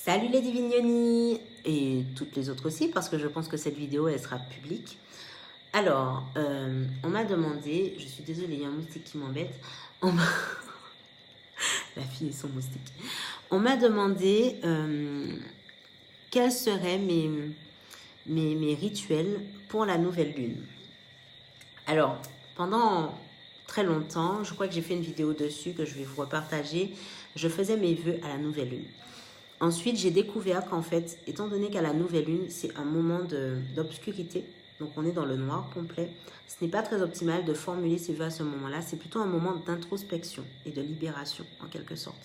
Salut les divines Yoni et toutes les autres aussi parce que je pense que cette vidéo elle sera publique. Alors, on m'a demandé, je suis désolée, il y a un moustique qui m'embête. La fille et son moustique. On m'a demandé quels seraient mes rituels pour la nouvelle lune. Alors, pendant très longtemps, je crois que j'ai fait une vidéo dessus que je vais vous repartager. Je faisais mes vœux à la nouvelle lune. Ensuite, j'ai découvert qu'en fait, étant donné qu'à la nouvelle lune, c'est un moment d'obscurité, donc on est dans le noir complet, ce n'est pas très optimal de formuler ses vœux à ce moment-là, c'est plutôt un moment d'introspection et de libération, en quelque sorte.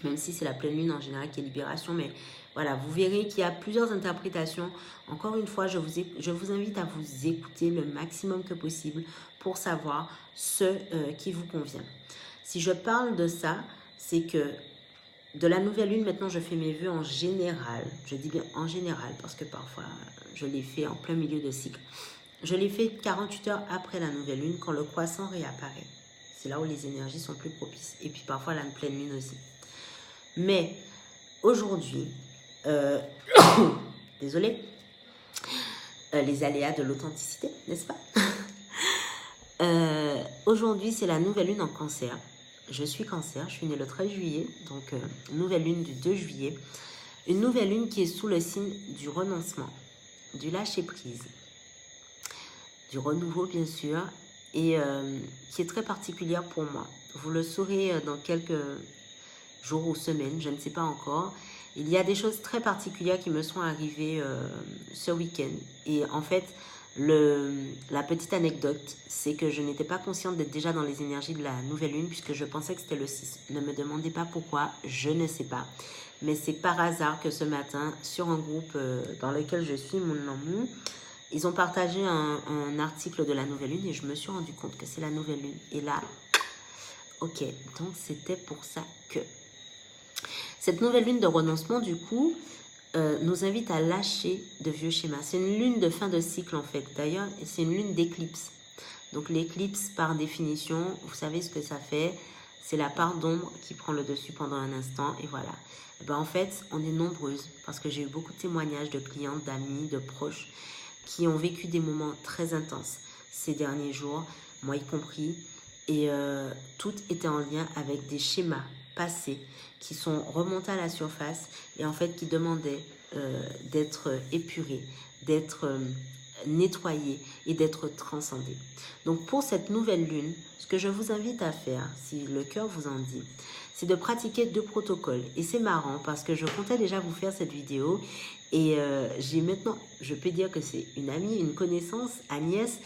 Même si c'est la pleine lune en général qui est libération, mais voilà, vous verrez qu'il y a plusieurs interprétations. Encore une fois, je vous invite à vous écouter le maximum que possible pour savoir ce qui vous convient. Si je parle de ça, c'est que de la nouvelle lune, maintenant, je fais mes vœux en général. Je dis bien en général parce que parfois, je les fais en plein milieu de cycle. Je les fais 48 heures après la nouvelle lune quand le croissant réapparaît. C'est là où les énergies sont plus propices. Et puis parfois, la pleine lune aussi. Mais aujourd'hui, désolée, les aléas de l'authenticité, n'est-ce pas? Aujourd'hui, c'est la nouvelle lune en cancer. Je suis cancer, je suis née le 13 juillet, donc nouvelle lune du 2 juillet. Une nouvelle lune qui est sous le signe du renoncement, du lâcher-prise, du renouveau bien sûr, et qui est très particulière pour moi. Vous le saurez dans quelques jours ou semaines, je ne sais pas encore. Il y a des choses très particulières qui me sont arrivées ce week-end. Et en fait, la petite anecdote, c'est que je n'étais pas consciente d'être déjà dans les énergies de la nouvelle lune puisque je pensais que c'était le 6. Ne me demandez pas pourquoi, je ne sais pas. Mais c'est par hasard que ce matin, sur un groupe dans lequel je suis, mon amour, ils ont partagé un article de la nouvelle lune et je me suis rendu compte que c'est la nouvelle lune. Et là, ok, donc c'était pour ça que... Cette nouvelle lune de renoncement, du coup, nous invite à lâcher de vieux schémas. C'est une lune de fin de cycle en fait. D'ailleurs, c'est une lune d'éclipse. Donc l'éclipse, par définition, vous savez ce que ça fait. C'est la part d'ombre qui prend le dessus pendant un instant et voilà. Et ben, en fait, on est nombreuses parce que j'ai eu beaucoup de témoignages de clientes, d'amis, de proches qui ont vécu des moments très intenses ces derniers jours, moi y compris. Et tout était en lien avec des schémas passés qui sont remontés à la surface et en fait qui demandaient d'être épurés, d'être nettoyés et d'être transcendés. Donc pour cette nouvelle lune, ce que je vous invite à faire, si le cœur vous en dit, c'est de pratiquer 2 protocoles. Et c'est marrant parce que je comptais déjà vous faire cette vidéo et j'ai maintenant, je peux dire que c'est une amie, une connaissance, Agnès,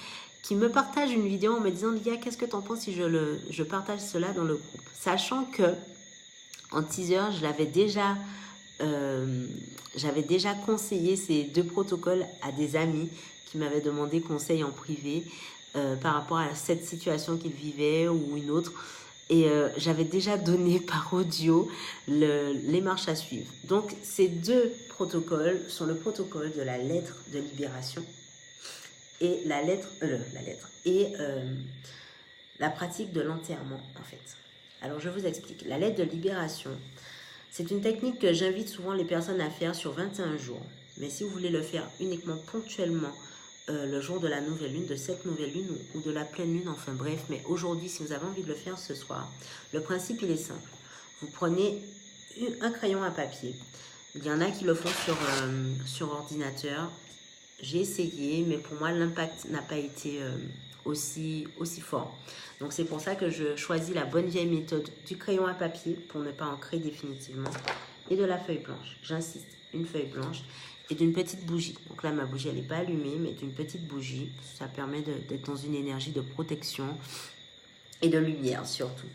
qui me partage une vidéo en me disant « Lia, qu'est-ce que tu en penses si je partage cela dans le groupe ?» Sachant que en teaser, j'avais déjà conseillé ces 2 protocoles à des amis qui m'avaient demandé conseil en privé par rapport à cette situation qu'ils vivaient ou une autre. Et j'avais déjà donné par audio les marches à suivre. Donc, ces 2 protocoles sont le protocole de la lettre de libération et la pratique de l'enterrement, en fait. Alors, je vous explique. La lettre de libération, c'est une technique que j'invite souvent les personnes à faire sur 21 jours. Mais si vous voulez le faire uniquement ponctuellement, le jour de la nouvelle lune, de cette nouvelle lune ou de la pleine lune, enfin bref, mais aujourd'hui, si vous avez envie de le faire ce soir, le principe, il est simple. Vous prenez un crayon à papier. Il y en a qui le font sur ordinateur. J'ai essayé, mais pour moi, l'impact n'a pas été aussi fort. Donc, c'est pour ça que je choisis la bonne vieille méthode du crayon à papier pour ne pas en créer définitivement et de la feuille blanche. J'insiste, une feuille blanche et d'une petite bougie. Donc là, ma bougie, elle n'est pas allumée, mais d'une petite bougie. Ça permet d'être dans une énergie de protection et de lumière surtout.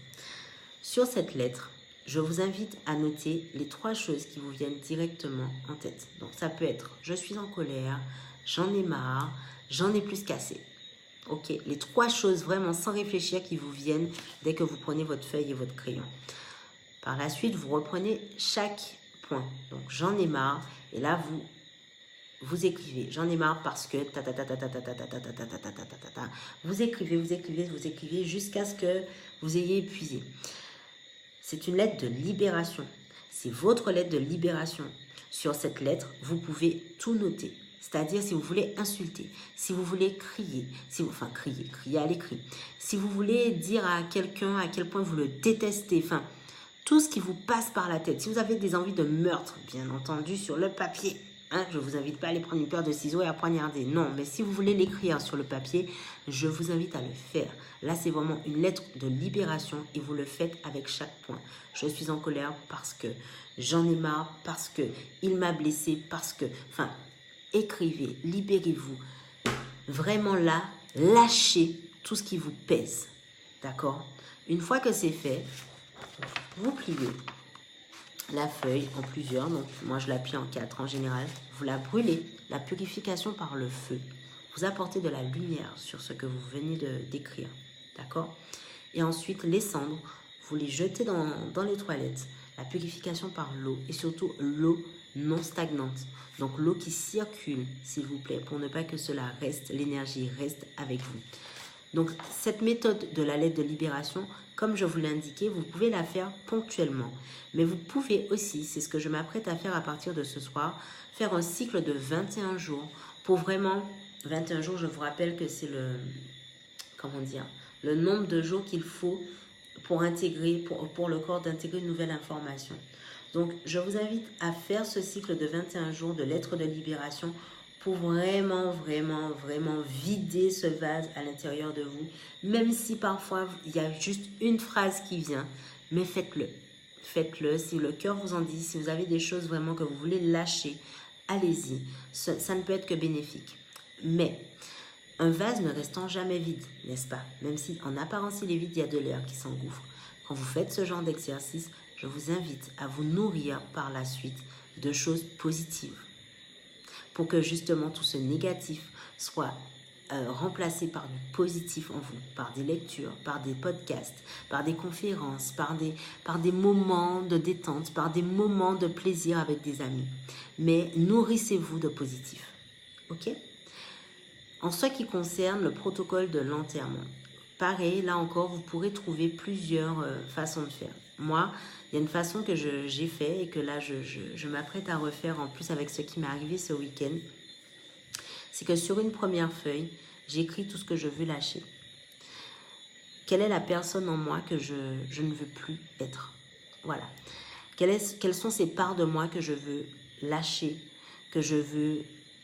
Sur cette lettre, je vous invite à noter les 3 choses qui vous viennent directement en tête. Donc, ça peut être « je suis en colère »,« j'en ai marre »,« j'en ai plus qu'assez ». Ok, les 3 choses vraiment sans réfléchir qui vous viennent dès que vous prenez votre feuille et votre crayon. Par la suite, vous reprenez chaque point. Donc, j'en ai marre. Et là, vous écrivez. J'en ai marre parce que... Vous écrivez jusqu'à ce que vous ayez épuisé. C'est une lettre de libération. C'est votre lettre de libération. Sur cette lettre, vous pouvez tout noter. C'est-à-dire si vous voulez insulter, si vous voulez crier, enfin crier à l'écrit, si vous voulez dire à quelqu'un à quel point vous le détestez, enfin, tout ce qui vous passe par la tête. Si vous avez des envies de meurtre, bien entendu, sur le papier, hein, je ne vous invite pas à aller prendre une paire de ciseaux et à poignarder. Non, mais si vous voulez l'écrire sur le papier, je vous invite à le faire. Là, c'est vraiment une lettre de libération et vous le faites avec chaque point. Je suis en colère parce que j'en ai marre, parce qu'il m'a blessé, parce que... Enfin, écrivez, libérez-vous. Vraiment là, lâchez tout ce qui vous pèse. D'accord? Une fois que c'est fait, vous pliez la feuille en plusieurs. Donc, moi, je la plie en 4 en général. Vous la brûlez. La purification par le feu. Vous apportez de la lumière sur ce que vous venez d'écrire. D'accord? Et ensuite, les cendres, vous les jetez dans les toilettes. La purification par l'eau. Et surtout, l'eau non stagnante. Donc, l'eau qui circule, s'il vous plaît, pour ne pas que cela reste, l'énergie reste avec vous. Donc, cette méthode de la lettre de libération, comme je vous l'ai indiqué, vous pouvez la faire ponctuellement. Mais vous pouvez aussi, c'est ce que je m'apprête à faire à partir de ce soir, faire un cycle de 21 jours pour vraiment... 21 jours, je vous rappelle que c'est le nombre de jours qu'il faut pour intégrer, pour le corps d'intégrer une nouvelle information. Donc, je vous invite à faire ce cycle de 21 jours de lettres de libération pour vraiment, vraiment, vraiment vider ce vase à l'intérieur de vous. Même si parfois, il y a juste une phrase qui vient, mais faites-le. Faites-le. Si le cœur vous en dit, si vous avez des choses vraiment que vous voulez lâcher, allez-y. Ça ne peut être que bénéfique. Mais un vase ne restant jamais vide, n'est-ce pas? Même si en apparence il est vide, il y a de l'air qui s'engouffre. Quand vous faites ce genre d'exercice, je vous invite à vous nourrir par la suite de choses positives pour que justement tout ce négatif soit remplacé par du positif en vous, par des lectures, par des podcasts, par des conférences, par des moments de détente, par des moments de plaisir avec des amis. Mais nourrissez-vous de positif. Ok? En ce qui concerne le protocole de l'enterrement, pareil, là encore, vous pourrez trouver plusieurs façons de faire. Moi, il y a une façon que j'ai fait et que là, je m'apprête à refaire en plus avec ce qui m'est arrivé ce week-end. C'est que sur une première feuille, j'écris tout ce que je veux lâcher. Quelle est la personne en moi que je ne veux plus être? Voilà. Quelles sont ces parts de moi que je veux lâcher,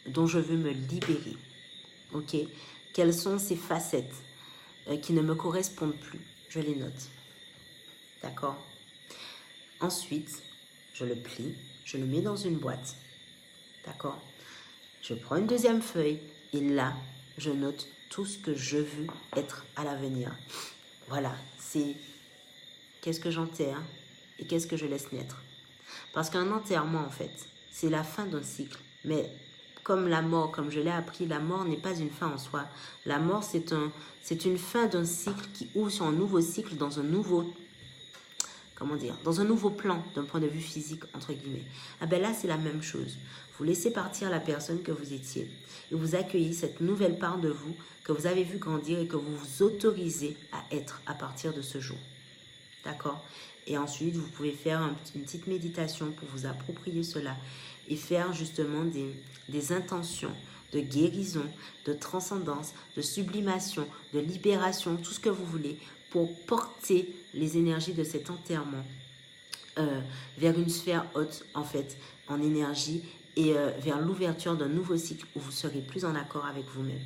dont je veux me libérer? Ok? Quelles sont ces facettes qui ne me correspondent plus? Je les note. D'accord? Ensuite, je le plie, je le mets dans une boîte. D'accord? Je prends une deuxième feuille et là, je note tout ce que je veux être à l'avenir. Voilà, c'est qu'est-ce que j'enterre et qu'est-ce que je laisse naître. Parce qu'un enterrement, en fait, c'est la fin d'un cycle. Mais comme la mort, comme je l'ai appris, la mort n'est pas une fin en soi. La mort, c'est une fin d'un cycle qui ouvre sur un nouveau cycle dans un nouveau... dans un nouveau plan d'un point de vue physique, entre guillemets. Ah ben là, c'est la même chose. Vous laissez partir la personne que vous étiez et vous accueillez cette nouvelle part de vous que vous avez vu grandir et que vous vous autorisez à être à partir de ce jour. D'accord? Et ensuite, vous pouvez faire une petite méditation pour vous approprier cela et faire justement des intentions de guérison, de transcendance, de sublimation, de libération, tout ce que vous voulez pour porter les énergies de cet enterrement vers une sphère haute, en fait, en énergie et vers l'ouverture d'un nouveau cycle où vous serez plus en accord avec vous-même.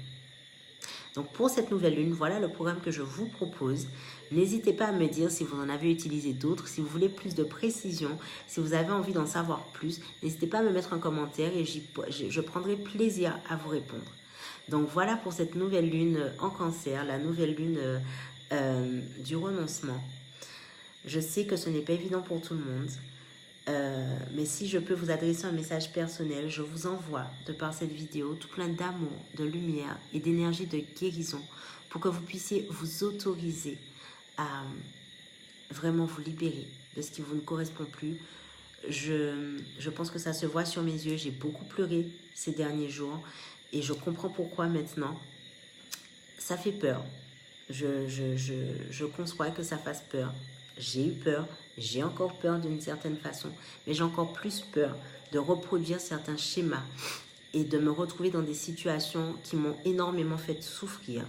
Donc, pour cette nouvelle lune, voilà le programme que je vous propose. N'hésitez pas à me dire si vous en avez utilisé d'autres, si vous voulez plus de précision, si vous avez envie d'en savoir plus. N'hésitez pas à me mettre un commentaire et je prendrai plaisir à vous répondre. Donc, voilà pour cette nouvelle lune en cancer, la nouvelle lune du renoncement. Je sais que ce n'est pas évident pour tout le monde. Mais si je peux vous adresser un message personnel, je vous envoie de par cette vidéo tout plein d'amour, de lumière et d'énergie de guérison pour que vous puissiez vous autoriser à vraiment vous libérer de ce qui vous ne correspond plus. Je pense que ça se voit sur mes yeux. J'ai beaucoup pleuré ces derniers jours et je comprends pourquoi maintenant. Ça fait peur. Je conçois que ça fasse peur. J'ai eu peur, J'ai encore peur d'une certaine façon, mais j'ai encore plus peur de reproduire certains schémas et de me retrouver dans des situations qui m'ont énormément fait souffrir.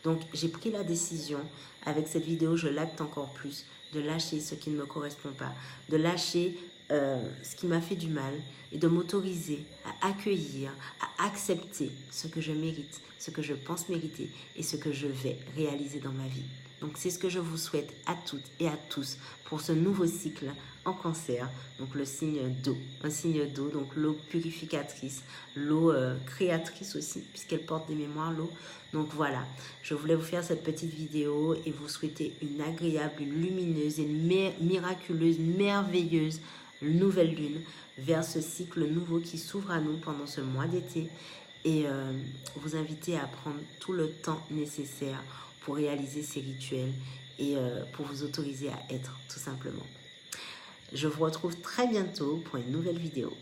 Donc, j'ai pris la décision, avec cette vidéo, je l'acte encore plus, de lâcher ce qui ne me correspond pas, de lâcher ce qui m'a fait du mal et de m'autoriser à accueillir, à accepter ce que je mérite, ce que je pense mériter et ce que je vais réaliser dans ma vie. Donc, c'est ce que je vous souhaite à toutes et à tous pour ce nouveau cycle en cancer, donc le signe d'eau, un signe d'eau, donc l'eau purificatrice, l'eau créatrice aussi, puisqu'elle porte des mémoires, l'eau. Donc voilà, je voulais vous faire cette petite vidéo et vous souhaiter une agréable, une lumineuse, une miraculeuse, merveilleuse nouvelle lune vers ce cycle nouveau qui s'ouvre à nous pendant ce mois d'été et vous inviter à prendre tout le temps nécessaire pour réaliser ces rituels et pour vous autoriser à être tout simplement. Je vous retrouve très bientôt pour une nouvelle vidéo.